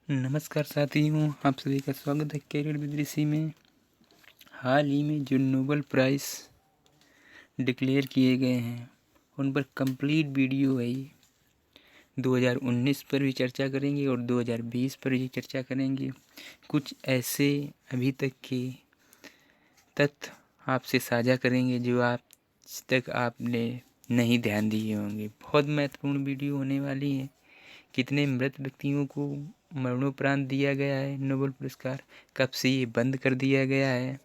नमस्कार साथियों, आप सभी का स्वागत है कैरियर विद ऋषि में। हाल ही में जो नोबेल प्राइज़ डिक्लेयर किए गए हैं उन पर कंप्लीट वीडियो है। 2019 पर भी चर्चा करेंगे और 2020 पर भी चर्चा करेंगे। कुछ ऐसे अभी तक के तथ्य आपसे साझा करेंगे जो आज तक आपने नहीं ध्यान दिए होंगे। बहुत महत्वपूर्ण वीडियो होने वाली है। कितने मृत व्यक्तियों को मरणोपरांत दिया गया है नोबेल पुरस्कार, कब से ये बंद कर दिया गया है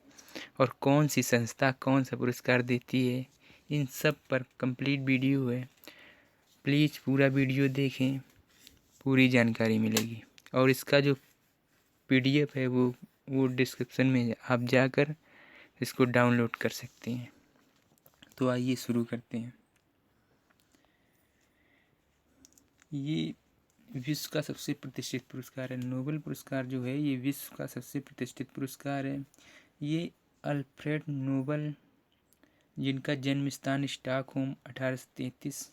और कौन सी संस्था कौन सा पुरस्कार देती है, इन सब पर कंप्लीट वीडियो है। प्लीज़ पूरा वीडियो देखें, पूरी जानकारी मिलेगी। और इसका जो PDF है वो डिस्क्रिप्शन में है, आप जाकर इसको डाउनलोड कर सकते हैं। तो आइए शुरू करते हैं। ये विश्व का सबसे प्रतिष्ठित पुरस्कार है। नोबेल पुरस्कार जो है ये विश्व का सबसे प्रतिष्ठित पुरस्कार है। ये अल्फ्रेड नोबेल, जिनका जन्म स्थान स्टॉकहोम 1833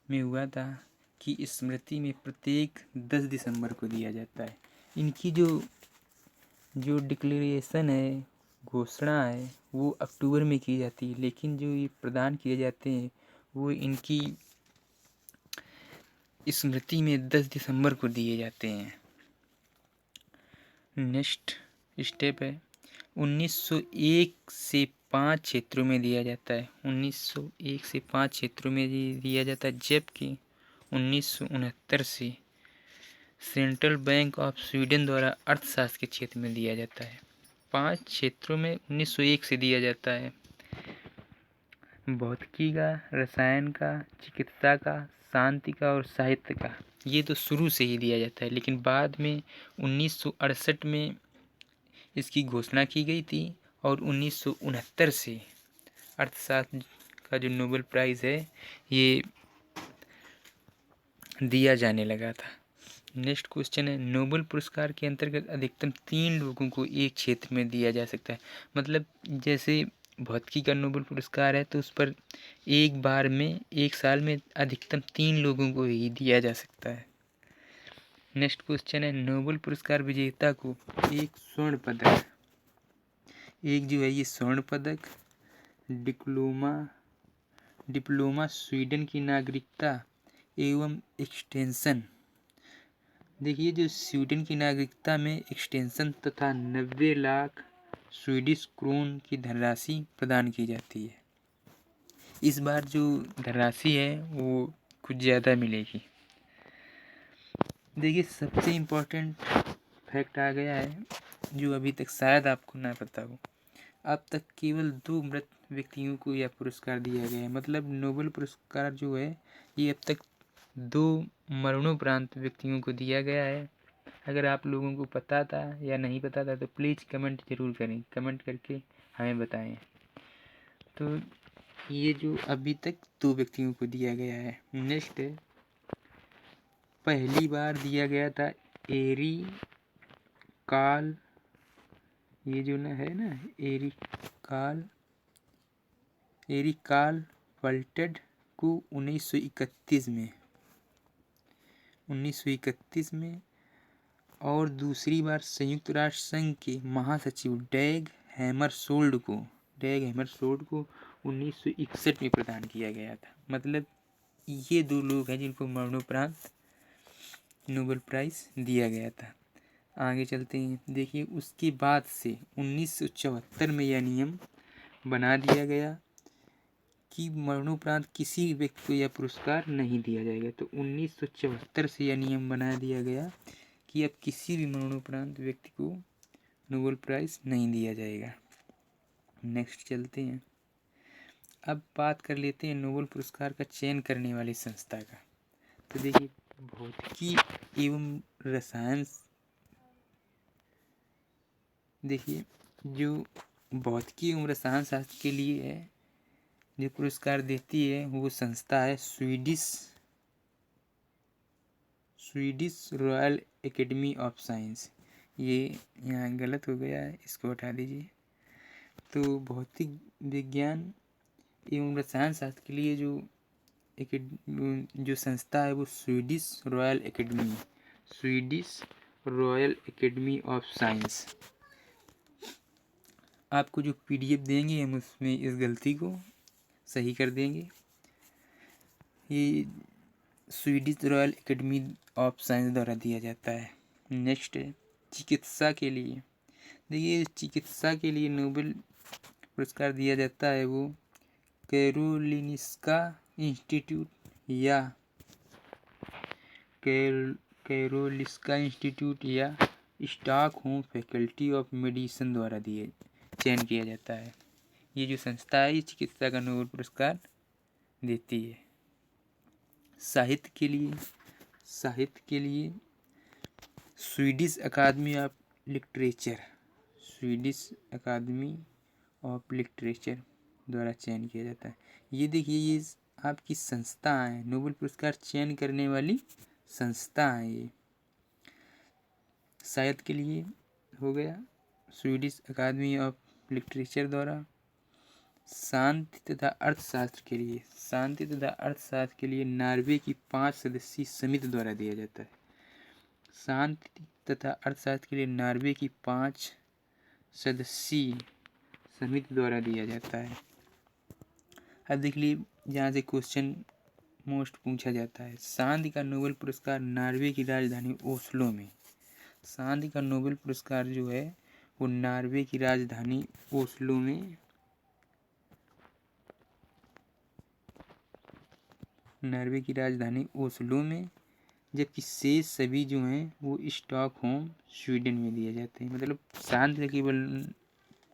में हुआ था, की स्मृति में प्रत्येक 10 दिसंबर को दिया जाता है। इनकी जो डिक्लेरेशन है, घोषणा है, वो अक्टूबर में की जाती है, लेकिन जो ये प्रदान किए जाते हैं वो इनकी स्मृति में 10 दिसंबर को दिए जाते हैं। नेक्स्ट स्टेप है 1901 से 5 क्षेत्रों में दिया जाता है। 1901 से 5 क्षेत्रों में दिया जाता है, जबकि 1969 से सेंट्रल बैंक ऑफ स्वीडन द्वारा अर्थशास्त्र के क्षेत्र में दिया जाता है। 5 क्षेत्रों में 1901 से दिया जाता है। भौतिकी का, रसायन का, चिकित्सा का, शांति का और साहित्य का, ये तो शुरू से ही दिया जाता है, लेकिन बाद में 1968 में इसकी घोषणा की गई थी और 1969 से अर्थशास्त्र का जो नोबेल प्राइज़ है ये दिया जाने लगा था। नेक्स्ट क्वेश्चन है, नोबेल पुरस्कार के अंतर्गत अधिकतम 3 लोगों को एक क्षेत्र में दिया जा सकता है। मतलब जैसे भौतिकी का नोबेल पुरस्कार है तो उस पर एक बार में एक साल में अधिकतम 3 लोगों को ही दिया जा सकता है। नेक्स्ट क्वेश्चन है, नोबेल पुरस्कार विजेता को एक स्वर्ण पदक, एक जो है ये स्वर्ण पदक, डिप्लोमा स्वीडन की नागरिकता एवं एक्सटेंशन, देखिए जो स्वीडन की नागरिकता में एक्सटेंशन तथा 90 लाख स्वीडिश क्रोन की धनराशि प्रदान की जाती है। इस बार जो धनराशि है वो कुछ ज़्यादा मिलेगी। देखिए सबसे इम्पोर्टेंट फैक्ट आ गया है जो अभी तक शायद आपको ना पता हो। अब तक केवल 2 मृत व्यक्तियों को यह पुरस्कार दिया गया है। मतलब नोबेल पुरस्कार जो है ये अब तक 2 मरणोपरांत व्यक्तियों को दिया गया है। अगर आप लोगों को पता था या नहीं पता था तो प्लीज़ कमेंट ज़रूर करें, कमेंट करके हमें बताएं। तो ये जो अभी तक 2 व्यक्तियों को दिया गया है। नेक्स्ट है, पहली बार दिया गया था एरी काल, ये जो ना है ना एरी काल पल्टेड को 1931 में और दूसरी बार संयुक्त राष्ट्र संघ के महासचिव डैग हैमरशोल्ड को 1961 में प्रदान किया गया था। मतलब ये 2 लोग हैं जिनको मरणोपरांत नोबेल प्राइज़ दिया गया था। आगे चलते हैं। देखिए उसके बाद से 1974 में यह नियम बना दिया गया कि मरणोपरांत किसी व्यक्ति को यह पुरस्कार नहीं दिया जाएगा। तो 1974 से यह नियम बना दिया गया कि अब किसी भी मरणोपरांत व्यक्ति को नोबेल प्राइज़ नहीं दिया जाएगा। नेक्स्ट चलते हैं। अब बात कर लेते हैं नोबेल पुरस्कार का चयन करने वाली संस्था का। तो देखिए भौतिकी एवं रसायन, देखिए जो भौतिकी एवं रसायन शास्त्र के लिए है जो पुरस्कार देती है वो संस्था है Swedish royal academy of science. ये यहाँ गलत हो गया है, इसको हटा दीजिए। तो भौतिक विज्ञान एवं रसायन शास्त्र के लिए जो संस्था है वो Swedish royal academy of science. आपको जो PDF देंगे हम उसमें इस गलती को सही कर देंगे। ये Swedish royal academy of science द्वारा दिया जाता है। नेक्स्ट है चिकित्सा के लिए। देखिए चिकित्सा के लिए नोबेल पुरस्कार दिया जाता है वो कैरोलिनिस्का इंस्टीट्यूट या कैरोलिस्का इंस्टीट्यूट या स्टॉकहोम फैकल्टी ऑफ मेडिसिन द्वारा चयन किया जाता है। ये जो संस्था है ये चिकित्सा का नोबेल पुरस्कार देती है। साहित्य के लिए स्वीडिश अकादमी ऑफ लिटरेचर द्वारा चयन किया जाता है। ये देखिए ये आपकी संस्था है, नोबेल पुरस्कार चयन करने वाली संस्था है ये। साहित्य के लिए हो गया स्वीडिश अकादमी ऑफ लिटरेचर द्वारा। शांति तथा अर्थशास्त्र के लिए नॉर्वे की 5 सदस्यीय समिति द्वारा दिया जाता है। शांति तथा अर्थशास्त्र के लिए नॉर्वे की 5 सदस्यीय समिति द्वारा दिया जाता है। अब देख लीजिए यहाँ से क्वेश्चन मोस्ट पूछा जाता है। शांति का नोबेल पुरस्कार नॉर्वे की राजधानी ओस्लो में। शांति का नोबेल पुरस्कार जो है वो नॉर्वे की राजधानी ओस्लो में जबकि शेष सभी जो हैं वो स्टॉकहोम स्वीडन में दिए जाते हैं। मतलब शांति का केवल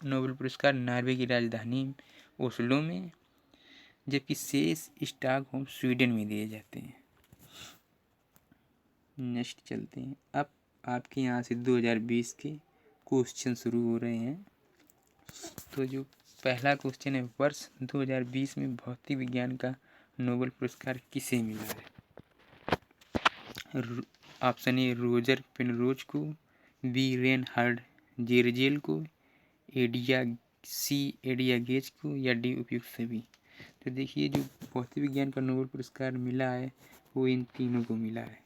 नोबेल पुरस्कार नॉर्वे की राजधानी ओस्लो में, जबकि शेष स्टॉकहोम स्वीडन में दिए जाते हैं। नेक्स्ट चलते हैं। अब आपके यहाँ से 2020 के क्वेश्चन शुरू हो रहे हैं। तो जो पहला क्वेश्चन है, वर्ष 2020 में भौतिक विज्ञान का नोबेल पुरस्कार किसे मिला है? ऑप्शन ए रोजर पेनरोज को, बी रेनहार्ड जेरजेल को, एडिया गेज को, या डी उपयुक्त सभी। तो देखिए जो भौतिक विज्ञान का नोबेल पुरस्कार मिला है वो इन तीनों को मिला है।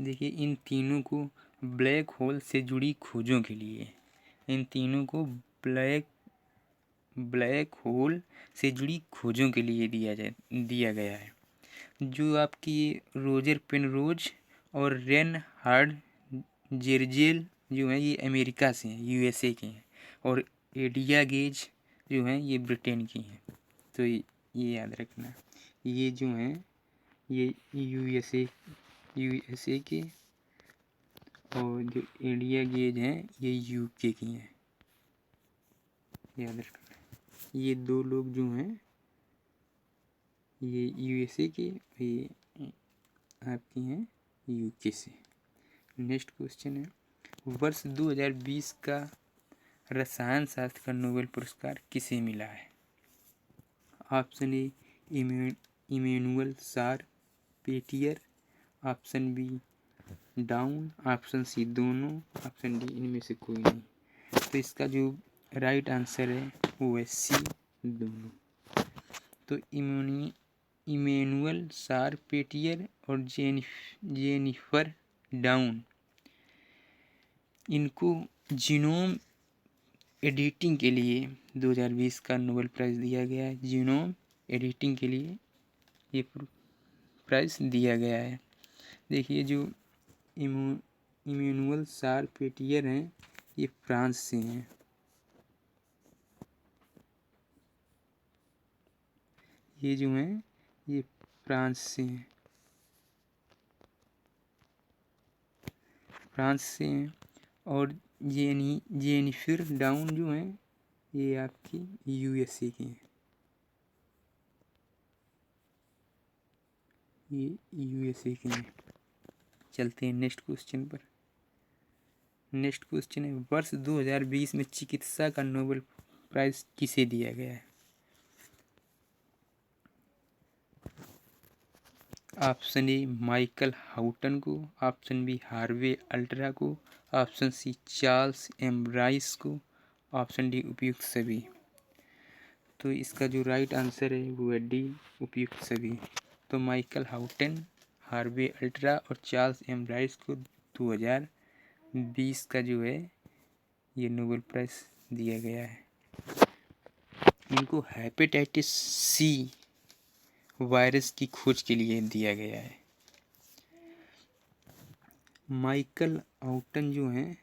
देखिए इन तीनों को ब्लैक होल से जुड़ी खोजों के लिए दिया गया है। जो आपकी रोजर पेनरोज और रेनहार्ड जेरजेल जो है ये अमेरिका से हैं, USA के हैं, और एडिया गेज जो हैं ये ब्रिटेन की हैं। तो ये याद रखना, ये जो हैं ये USA के, और जो एडिया गेज हैं ये UK की हैं, याद रखना। ये दो लोग जो हैं ये USA के, ये आपकी हैं UK से। नेक्स्ट क्वेश्चन है, वर्ष 2020 का रसायन शास्त्र का नोबेल पुरस्कार किसे मिला है? Option A Emmanuel Charpentier, option B Doudna, option C दोनों, ऑप्शन डी इनमें से कोई नहीं। तो इसका जो राइट आंसर है वो है सी दोनों। तो इमैनुअल शारपेटियर और जेनिफर डाउन, इनको जीनोम एडिटिंग के लिए 2020 का नोबेल प्राइज़ दिया गया है। जीनोम एडिटिंग के लिए ये प्राइज़ दिया गया है। देखिए जो इमैनुअल शारपेटियर हैं ये फ्रांस से हैं। ये जो हैं ये फ्रांस से हैं, और जेनिफर डाउन जो हैं ये आपकी USA की हैं, ये USA की हैं। चलते हैं नेक्स्ट क्वेश्चन पर। नेक्स्ट क्वेश्चन है, वर्ष 2020 में चिकित्सा का नोबेल प्राइज़ किसे दिया गया है? ऑप्शन ए माइकल हाउटन को, ऑप्शन बी हार्वे अल्ट्रा को, option C Charles M Rice को, ऑप्शन डी उपयुक्त सभी। तो इसका जो राइट आंसर है वो है डी उपयुक्त सभी। तो माइकल हाउटन, हार्वे अल्ट्रा और चार्ल्स एम राइस को 2020 का जो है ये नोबेल प्राइज़ दिया गया है। इनको हेपेटाइटिस सी वायरस की खोज के लिए दिया गया है। माइकल आउटन जो हैं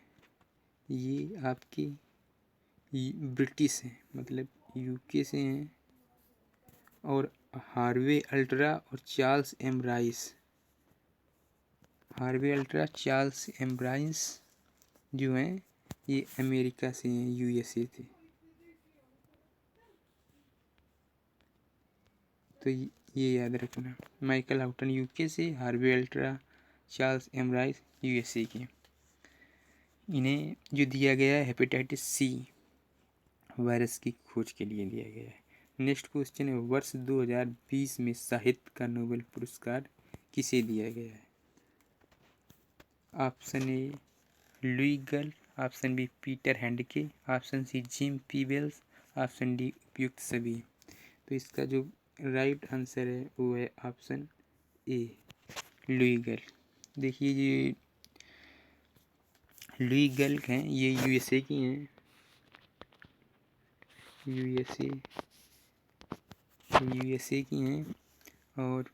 ये आपके ब्रिटिश हैं, मतलब यूके से हैं। और हार्वे अल्ट्रा और चार्ल्स एम राइस जो हैं ये अमेरिका से हैं, यूएसए थे। तो ये याद रखना, माइकल आउटन यूके से, Harvey Alter, Charles M Rice USA के। इन्हें जो दिया गया है हेपेटाइटिस सी वायरस की खोज के लिए दिया गया है। नेक्स्ट क्वेश्चन है, वर्ष 2020 में साहित्य का नोबेल पुरस्कार किसे दिया गया है? Option A Louise Gluck, option B Peter Handke, option C Jim Peebles, option D उपयुक्त सभी। तो इसका जो राइट आंसर है वो है ऑप्शन ए लुई गल। देखिए ये लुई गल हैं, ये यूएसए की हैं, यूएसए की हैं। और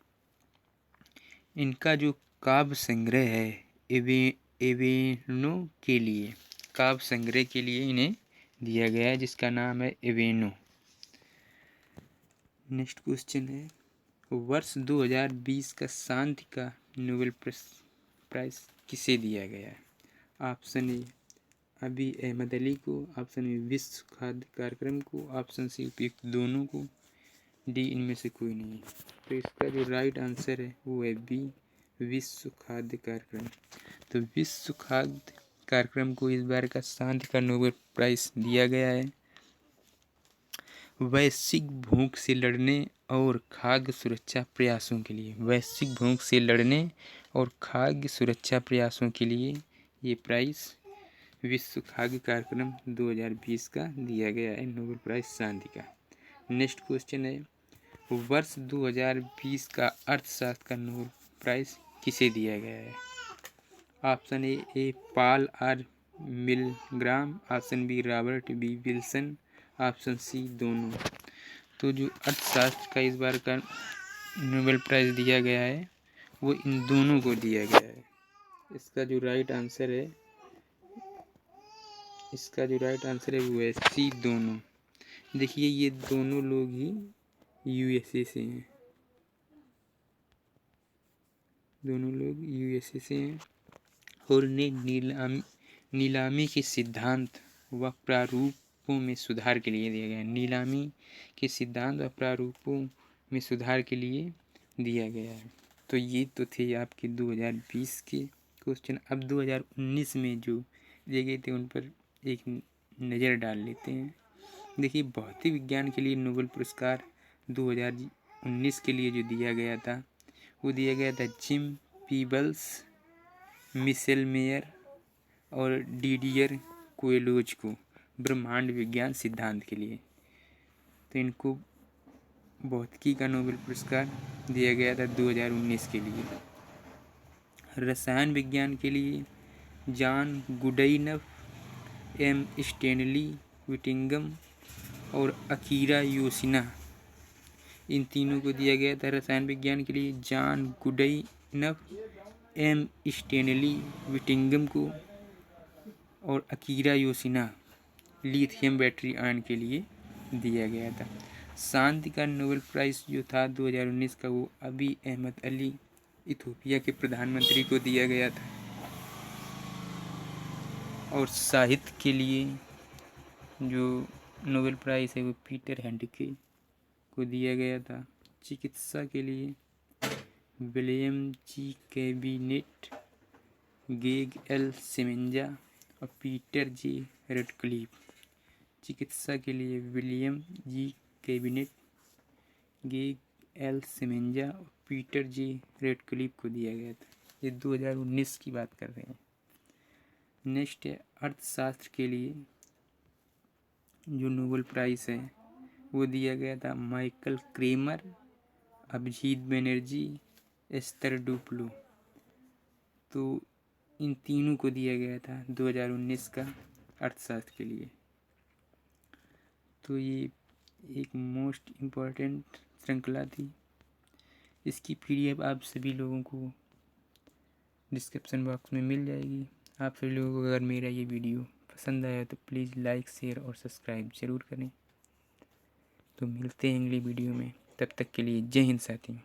इनका जो काव्य संग्रह है एवेनो के लिए, काव्य संग्रह के लिए इन्हें दिया गया है जिसका नाम है एवेनो। नेक्स्ट क्वेश्चन है, वर्ष 2020 का शांति का नोबेल प्राइज किसे दिया गया है? ऑप्शन ए अबी अहमद अली को, ऑप्शन बी विश्व खाद्य कार्यक्रम को, ऑप्शन सी उपयुक्त दोनों को, डी इनमें से कोई नहीं। तो इसका जो राइट आंसर है वो है बी विश्व खाद्य कार्यक्रम। तो विश्व खाद्य कार्यक्रम को इस बार का शांति का नोबेल प्राइज दिया गया है। वैश्विक भूख से लड़ने और खाद्य सुरक्षा प्रयासों के लिए, वैश्विक भूख से लड़ने और खाद्य सुरक्षा प्रयासों के लिए ये प्राइज विश्व खाद्य कार्यक्रम 2020 का दिया गया है नोबेल प्राइज शांति का। नेक्स्ट क्वेश्चन है, वर्ष 2020 का अर्थशास्त्र का नोबेल प्राइज किसे दिया गया है? Option A Paul R Milgrom, option B Robert B Wilson, option C दोनों। तो जो अर्थशास्त्र का इस बार का नोबेल प्राइज दिया गया है वो इन दोनों को दिया गया है। इसका जो राइट आंसर है वो है सी दोनों। देखिए ये दोनों लोग ही यूएसए से हैं, और इन्हें नीलामी के सिद्धांत व प्रारूपों में सुधार के लिए दिया गया है। नीलामी के सिद्धांत व प्रारूपों में सुधार के लिए दिया गया है। तो ये तो थे आपके 2020 के क्वेश्चन। अब 2019 में जो दिए गए थे उन पर एक नज़र डाल लेते हैं। देखिए भौतिक विज्ञान के लिए नोबेल पुरस्कार 2019 के लिए जो दिया गया था वो दिया गया था जिम पीबल्स, मिशेल मेयर और डिडियर कोएलोज को ब्रह्मांड विज्ञान सिद्धांत के लिए। तो इनको भौतिकी का नोबेल पुरस्कार दिया गया था 2019 के लिए। रसायन विज्ञान के लिए John Goodenough, M Stanley Whittingham और अकीरा योशिना, इन तीनों को दिया गया था। रसायन विज्ञान के लिए John Goodenough, M Stanley Whittingham को और Akira Yoshino lithium battery ion के लिए दिया गया था। शांति का नोबेल प्राइज़ जो था 2019 का वो अबी अहमद अली इथियोपिया के प्रधानमंत्री को दिया गया था। और साहित्य के लिए जो नोबेल प्राइज़ है वो पीटर हैंडके को दिया गया था। चिकित्सा के लिए विलियम जी कैबिनेट, गेग एल सिमेंजा और पीटर जे रेडक्लिफ। चिकित्सा के लिए विलियम जी कैबिनेट, गेग एल सिमेंजा और पीटर जे रेडक्लिफ को दिया गया था। ये 2019 की बात कर रहे हैं। नेक्स्ट है अर्थशास्त्र के लिए जो नोबेल प्राइज़ है वो दिया गया था माइकल क्रेमर, अभिजीत बनर्जी, एस्तर डुप्लो। तो इन तीनों को दिया गया था 2019 का अर्थशास्त्र के लिए। तो ये एक मोस्ट इम्पॉर्टेंट श्रृंखला थी। इसकी PDF आप सभी लोगों को डिस्क्रिप्शन बॉक्स में मिल जाएगी। आप सभी लोगों को अगर मेरा ये वीडियो पसंद आया तो प्लीज़ लाइक, शेयर और सब्सक्राइब ज़रूर करें। तो मिलते हैं अगली वीडियो में, तब तक के लिए जय हिंद साथियों।